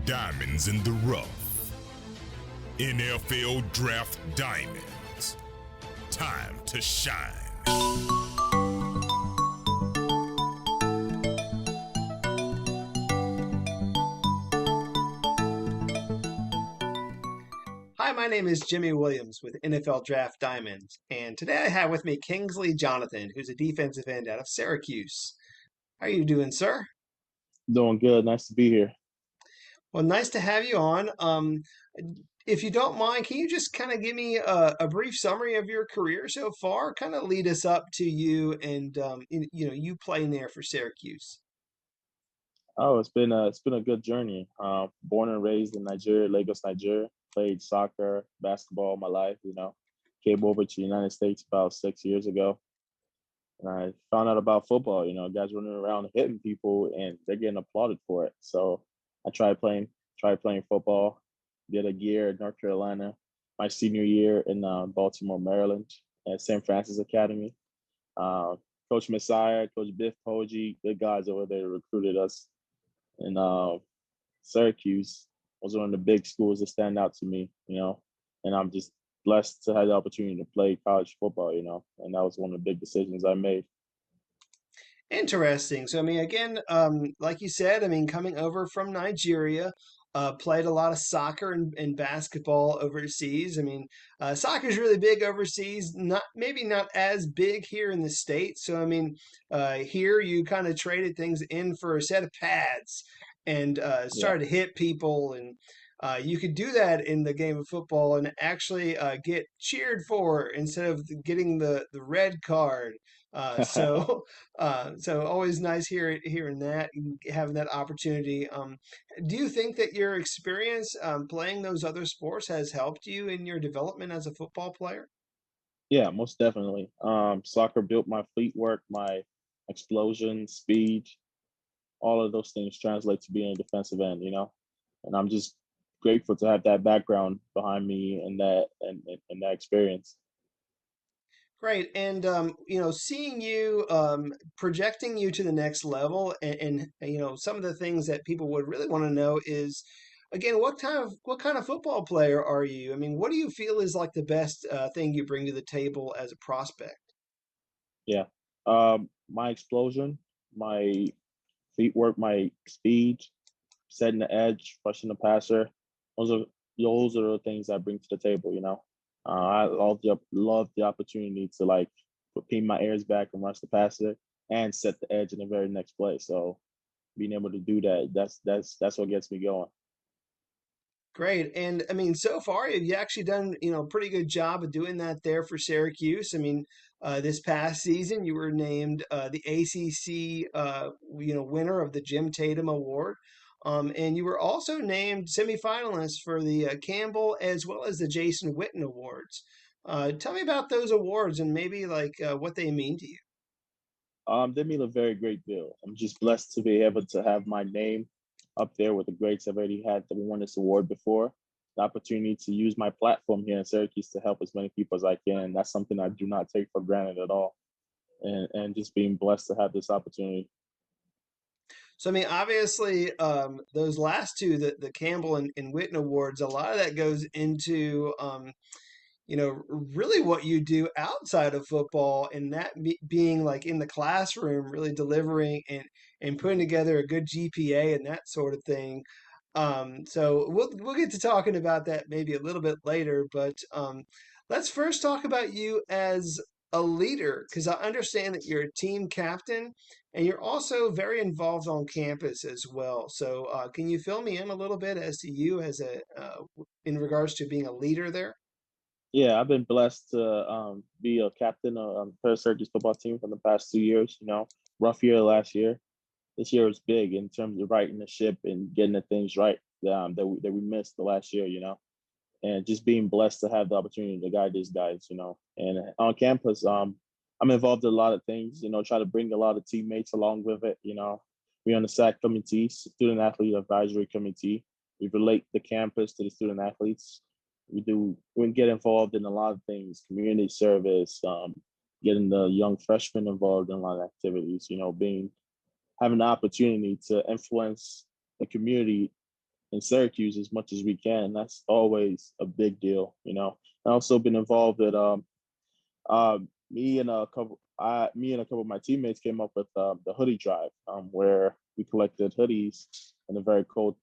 Diamonds in the rough. NFL Draft Diamonds. Time to shine. Hi, my name is Jimmy Williams with NFL Draft Diamonds, and today I have with me Kingsley Jonathan, who's a defensive end out of Syracuse. How are you doing, sir? Doing good. Nice to be here. Well, nice to have you on. If you don't mind, can you just kind of give me a brief summary of your career so far? Kind of lead us up to you and you playing there for Syracuse. Oh, it's been a good journey. Born and raised in Nigeria, Lagos, Nigeria. Played soccer, basketball all my life. Came over to the United States about 6 years ago, and I found out about football. Guys running around hitting people, and they're getting applauded for it. So I tried playing football. Did a year in North Carolina. My senior year in Baltimore, Maryland, at St. Francis Academy. Uh, Coach Messiah, Coach Biff Poggi, good guys over there recruited us. And Syracuse was one of the big schools that stand out to me. And I'm just blessed to have the opportunity to play college football. And that was one of the big decisions I made. Interesting. So, I mean, again, like you said, I mean, coming over from Nigeria, played a lot of soccer and basketball overseas. I mean, soccer is really big overseas, not maybe not as big here in the States. So, I mean, here you kind of traded things in for a set of pads and Yeah. started to hit people, and you could do that in the game of football and actually get cheered for instead of getting the red card. So so always nice hearing that and having that opportunity. Do you think that your experience playing those other sports has helped you in your development as a football player? Yeah, most definitely. Soccer built my feet work, my explosion, speed, all of those things translate to being a defensive end. And I'm just grateful to have that background behind me and that experience. Great. And seeing you projecting you to the next level and some of the things that people would really want to know is again, what kind of football player are you? I mean, what do you feel is like the best thing you bring to the table as a prospect? Yeah. My explosion, my feet work, my speed, setting the edge, rushing the passer. Those are those are the things I bring to the table. I love the opportunity to like pin my ears back and rush the passer and set the edge in the very next play. So being able to do that, that's what gets me going. Great. And I mean, so far you've actually done, a pretty good job of doing that there for Syracuse. I mean, this past season you were named the ACC, winner of the Jim Tatum Award. And you were also named semifinalist for the Campbell as well as the Jason Witten Awards. Tell me about those awards and maybe like what they mean to you. They mean a very great deal. I'm just blessed to be able to have my name up there with the greats I've already had that won this award before. The opportunity to use my platform here in Syracuse to help as many people as I can. That's something I do not take for granted at all. And just being blessed to have this opportunity. So I mean, obviously, those last two, the Campbell and Witten awards, a lot of that goes into really what you do outside of football, and that being like in the classroom, really delivering and putting together a good GPA and that sort of thing. So we'll get to talking about that maybe a little bit later, but let's first talk about you as a leader, because I understand that you're a team captain and you're also very involved on campus as well. So can you fill me in a little bit as to you as in regards to being a leader there? Yeah, I've been blessed to be a captain of the Syracuse football team for the past 2 years. Rough year last year. This year was big in terms of righting the ship and getting the things right that we missed the last year. And just being blessed to have the opportunity to guide these guys. And on campus, I'm involved in a lot of things. Try to bring a lot of teammates along with it. We're on the SAC committee, Student Athlete Advisory Committee. We relate the campus to the student athletes. We get involved in a lot of things, community service, getting the young freshmen involved in a lot of activities, having the opportunity to influence the community in Syracuse as much as we can. That's always a big deal, you know. I also been involved at me and a couple of my teammates came up with the hoodie drive, where we collected hoodies in the very cold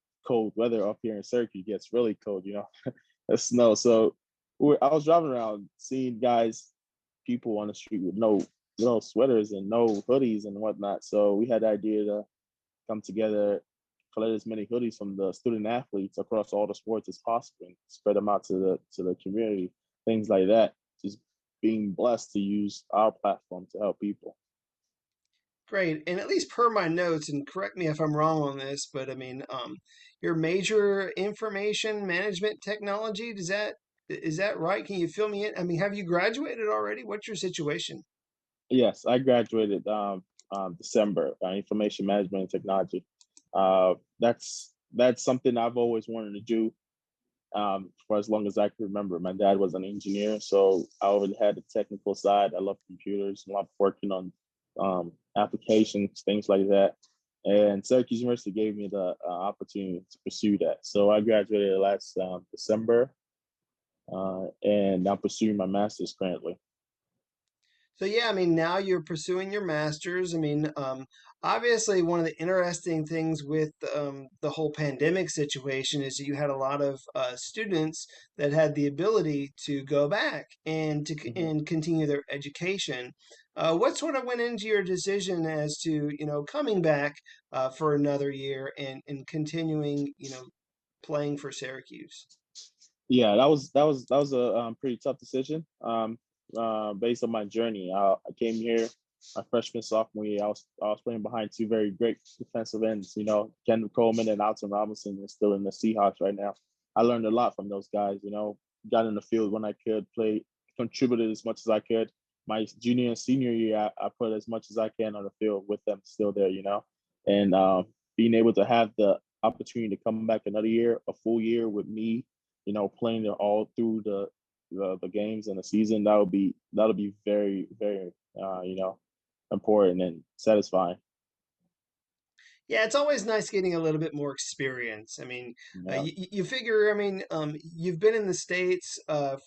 weather up here in Syracuse. It gets really cold, you know, the snow. So I was driving around seeing people on the street with no sweaters and no hoodies and whatnot. So we had the idea to come together, collect as many hoodies from the student athletes across all the sports as possible, and spread them out to the community, things like that. Just being blessed to use our platform to help people. Great. And at least per my notes, and correct me if I'm wrong on this, but I mean, your major information management technology, is that right? Can you fill me in? I mean, have you graduated already? What's your situation? Yes, I graduated December, information management and technology. That's something I've always wanted to do, for as long as I can remember. My dad was an engineer, so I already had the technical side. I love computers. I love working on applications, things like that. And Syracuse University gave me the opportunity to pursue that. So I graduated last December, and I'm pursuing my master's currently. So yeah, I mean, now you're pursuing your master's. I mean, obviously, one of the interesting things with the whole pandemic situation is that you had a lot of students that had the ability to go back and Mhm. and continue their education. What sort of went into your decision as to, coming back for another year and continuing, playing for Syracuse? Yeah, that was a pretty tough decision. Based on my journey, I came here my freshman sophomore year. I was playing behind two very great defensive ends. You know, Kendall Coleman and Alton Robinson is still in the Seahawks right now. I learned a lot from those guys. You know, got in the field when I could, play, contributed as much as I could. My junior and senior year, I put as much as I can on the field with them still there. You know, and being able to have the opportunity to come back another year, a full year with me, you know, playing it all through the games and the season, that'll be very, very you know, important and satisfying. Yeah, it's always nice getting a little bit more experience. I mean, Yeah, you figure, I mean, you've been in the States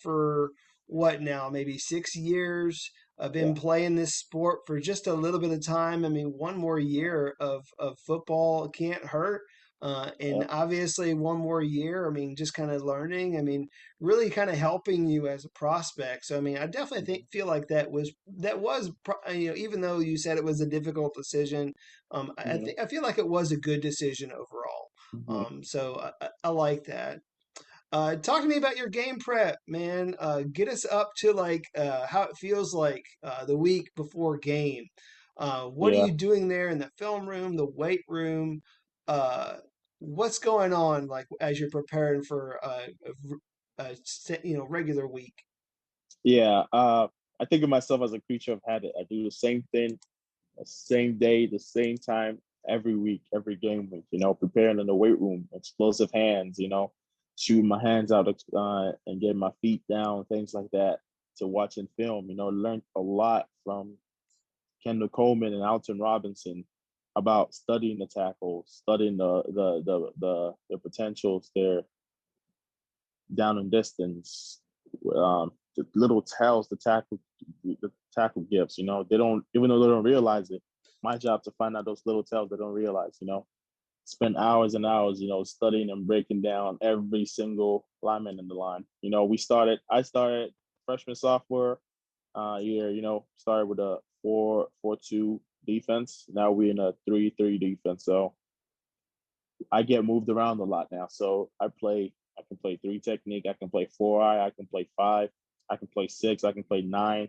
for what now, maybe 6 years. I've been yeah. playing this sport for just a little bit of time. I mean, one more year of football can't hurt. And Yeah. obviously, one more year, I mean, just kind of learning, I mean, really kind of helping you as a prospect. So, I mean, I definitely Mhm. feel like even though you said it was a difficult decision, I Mhm. think I feel like it was a good decision overall. Mhm. So I like that. Talk to me about your game prep, man. Get us up to like how it feels like the week before game. What are Yeah. you doing there in the film room, the weight room? Uh, what's going on like as you're preparing for regular week? Yeah. I think of myself as a creature of habit. I do the same thing, the same day, the same time, every week, every game week. You know, preparing in the weight room, explosive hands. You know, shooting my hands out and getting my feet down, things like that. To watching film, you know, learned a lot from Kendall Coleman and Alton Robinson about studying the tackles, studying the potentials, their down and distance, the little tells the tackle gives. You know, they don't, even though they don't realize it. My job to find out those little tells they don't realize. You know, spend hours and hours, you know, studying and breaking down every single lineman in the line. You know, I started freshman sophomore year. You know, started with a 4-4-2 defense. Now we're in a 3-3 defense. So I get moved around a lot now. So I can play three technique, I can play 4 eye, I can play five, I can play six, I can play nine,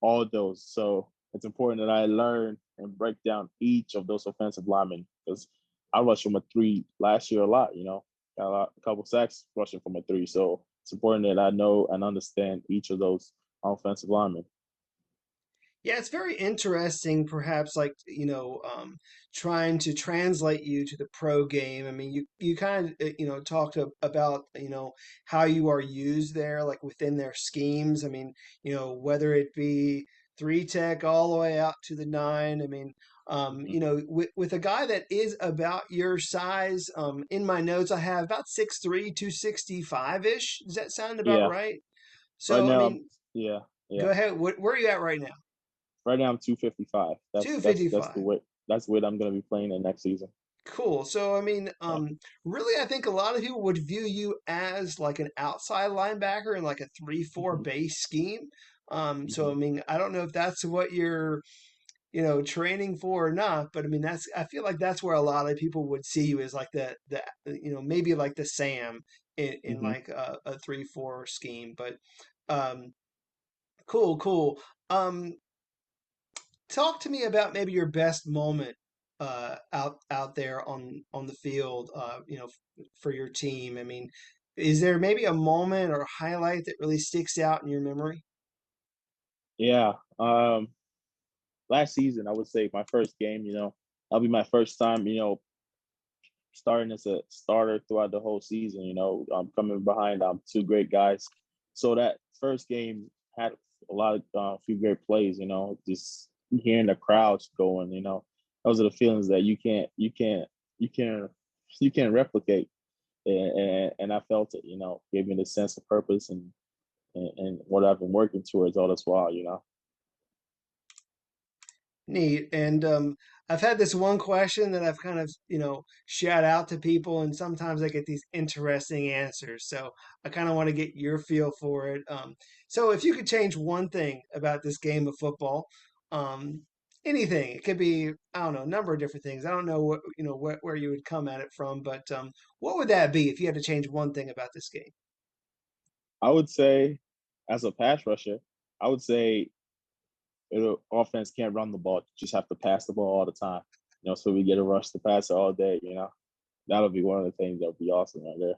all those. So it's important that I learn and break down each of those offensive linemen because I rushed from a three last year a lot, you know, got a couple sacks rushing from a three. So it's important that I know and understand each of those offensive linemen. Yeah, it's very interesting, perhaps like, trying to translate you to the pro game. I mean, you kind of, talked about, how you are used there, like within their schemes. I mean, whether it be three tech all the way out to the nine. I mean, Hmm. you know, with a guy that is about your size, in my notes I have about 6'3", 265 ish. Does that sound about Yeah. right? Right So, I now, mean, yeah, go yeah. ahead. Where are you at right now? Right now I'm 255. That's the 255. weight. That's the weight I'm gonna be playing in next season. Cool. So, I mean, Yeah. really, I think a lot of people would view you as like an outside linebacker in like a 3-4 Hmm. base scheme. So, I Hmm. mean, I don't know if that's what you're, training for or not, but I mean, I feel like that's where a lot of people would see you as like maybe like the Sam in Hmm. like a 3-4 scheme. But, um, cool, cool. Um, Talk to me about maybe your best moment out there on the field, for your team. I mean, is there maybe a moment or highlight that really sticks out in your memory? Yeah. Last season, I would say my first game. That'll be my first time. Starting as a starter throughout the whole season. I'm coming behind two great guys. So that first game had a lot of few great plays. Just hearing the crowds going. Those are the feelings that you can't replicate. And I felt it. Gave me the sense of purpose and what I've been working towards all this while. Neat. And I've had this one question that I've kind of, shout out to people, and sometimes I get these interesting answers. So I kind of want to get your feel for it. So if you could change one thing about this game of football, um, anything, it could be, I don't know, a number of different things. I don't know where you would come at it from, but what would that be if you had to change one thing about this game? I would say, as a pass rusher, I would say offense can't run the ball. You just have to pass the ball all the time. So we get a rush to pass it all day. That'll be one of the things that would be awesome right there.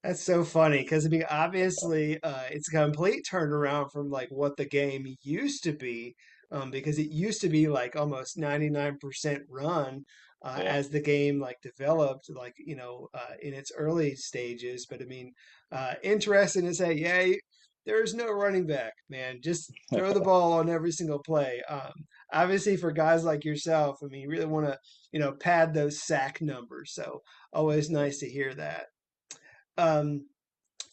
That's so funny because I mean, obviously, it's a complete turnaround from like what the game used to be, because it used to be like almost 99% run Yeah. as the game like developed, like in its early stages. But I mean, interesting to say, yeah, there's no running back, man. Just throw the ball on every single play. Obviously, for guys like yourself, I mean, you really want to pad those sack numbers. So always nice to hear that. Um,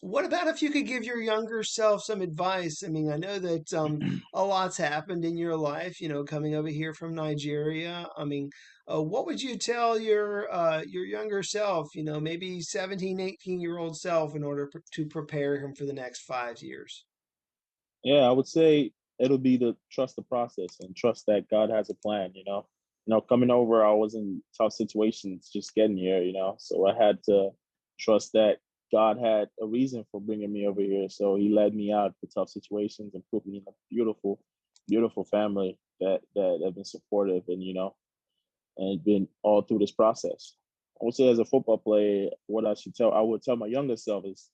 what about if you could give your younger self some advice? I mean, I know that a lot's happened in your life, coming over here from Nigeria. I mean, what would you tell your younger self, maybe 17, 18-year-old self in order to prepare him for the next 5 years? Yeah, I would say it'll be to trust the process and trust that God has a plan. Coming over, I was in tough situations just getting here. So I had to trust that God had a reason for bringing me over here. So He led me out of tough situations and put me in a beautiful, beautiful family that have been supportive and been all through this process. I would say, as a football player, what I would tell my younger self is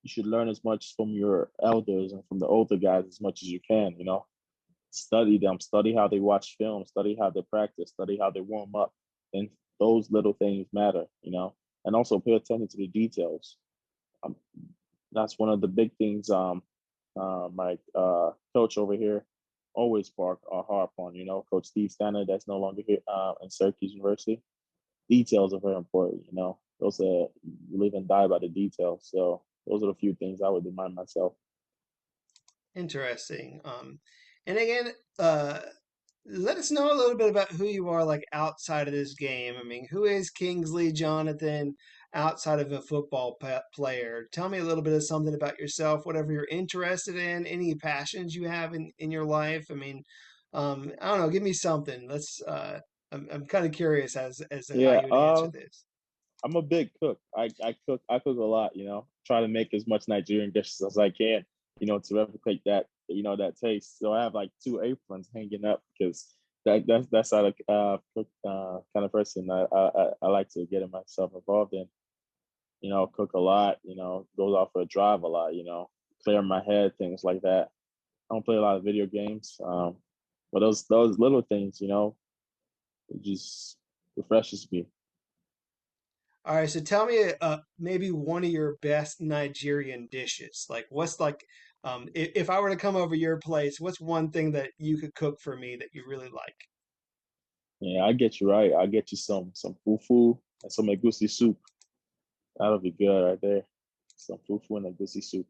you should learn as much from your elders and from the older guys as much as you can. Study them, study how they watch film, study how they practice, study how they warm up. And those little things matter. And also pay attention to the details. Um, that's one of the big things my coach over here always harp on. Coach Steve Stanner, that's no longer here in Syracuse University. Details are very important. Those are, you live and die by the details. So those are the few things I would remind myself. Interesting. And again, uh, let us know a little bit about who you are like outside of this game. I mean, who is Kingsley Jonathan outside of a football player? Tell me a little bit of something about yourself, whatever you're interested in, any passions you have in your life. I mean, I don't know, give me something. I'm kind of curious as to how Yeah, you would answer this. I'm a big cook. I cook a lot. Try to make as much Nigerian dishes as I can. To replicate that taste. So I have like two aprons hanging up because that's how the cook kind of person I like to get myself involved in. Cook a lot. Goes out for a drive a lot. Clear my head, things like that. I don't play a lot of video games. But those little things, it just refreshes me. All right, so tell me maybe one of your best Nigerian dishes. Like, what's like If I were to come over your place, what's one thing that you could cook for me that you really like? Yeah, I get you right. I get you some fufu and some egusi soup. That'll be good right there. Some fufu and egusi soup.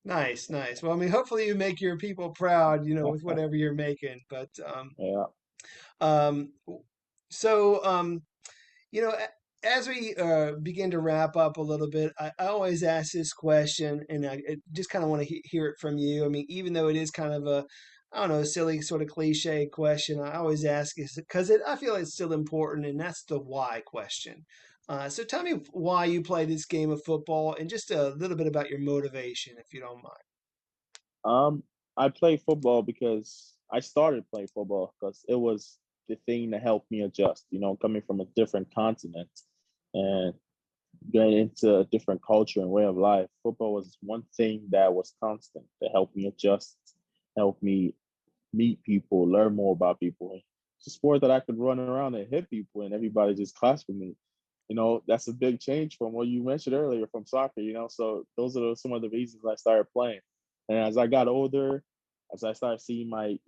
Nice, nice. Well, I mean, hopefully you make your people proud, with whatever you're making. But Yeah. um, so as we begin to wrap up a little bit, I always ask this question, and I just kind of want to hear it from you. I mean, even though it is kind of a, I don't know, silly sort of cliche question, I always ask it because I feel it's still important, and that's the why question. So tell me why you play this game of football, and just a little bit about your motivation, if you don't mind. Um, I play football because I started playing football because it was the thing that helped me adjust. Coming from a different continent and getting into a different culture and way of life, football was one thing that was constant that helped me adjust, helped me meet people, learn more about people. It's a sport that I could run around and hit people and everybody just claps for me. That's a big change from what you mentioned earlier from soccer. So those are some of the reasons I started playing. And as I got older, as I started seeing my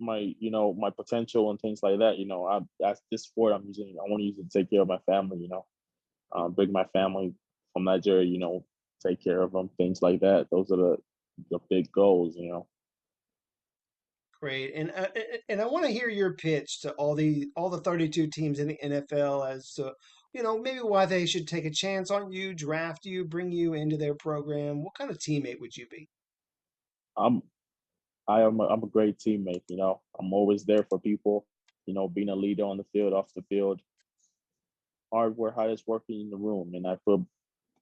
potential and things like that, that's this sport I'm using. I want to use it to take care of my family. Bring my family from Nigeria. Take care of them, things like that. Those are the big goals. Great, and I want to hear your pitch to all the 32 teams in the NFL as to maybe why they should take a chance on you, draft you, bring you into their program. What kind of teammate would you be? I'm I'm a great teammate. I'm always there for people. Being a leader on the field, off the field, hard work, hardest working in the room, and I feel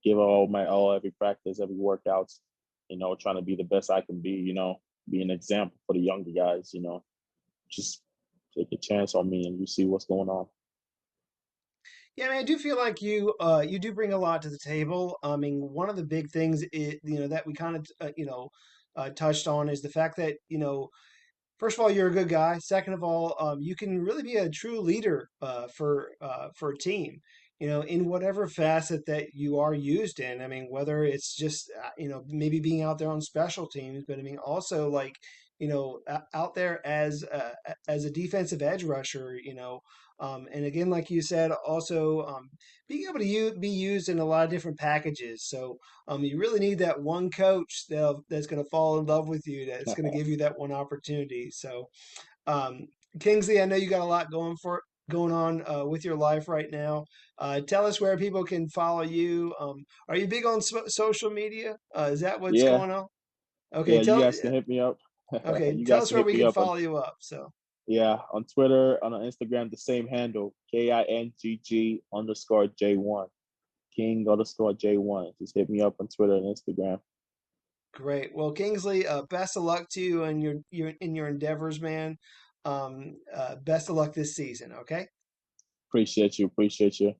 give all my all every practice, every workouts. Trying to be the best I can be. Be an example for the younger guys. Just take a chance on me, and you see what's going on. Yeah, I mean, I do feel like you do bring a lot to the table. I mean, one of the big things that we kind of touched on is the fact that first of all, you're a good guy. Second of all, you can really be a true leader for a team. In whatever facet that you are used in. I mean, whether it's just maybe being out there on special teams, but I mean also like out there as a defensive edge rusher. And again, like you said, also being able to be used in a lot of different packages. So you really need that one coach that's going to fall in love with you, that's going to give you that one opportunity. So, um, Kingsley, I know you got a lot going on with your life right now. Tell us where people can follow you. Are you big on social media? Is that what's Yeah, going on? Okay, yeah. You guys can hit me up. You tell guys us can where hit we me can up on follow you up. So, yeah on Twitter, on Instagram, the same handle KINGG_J1. King_J1. Just hit me up on Twitter and Instagram. great. Well, Kingsley, best of luck to you and your endeavors, man. Best of luck this season. Okay. Appreciate you. Appreciate you.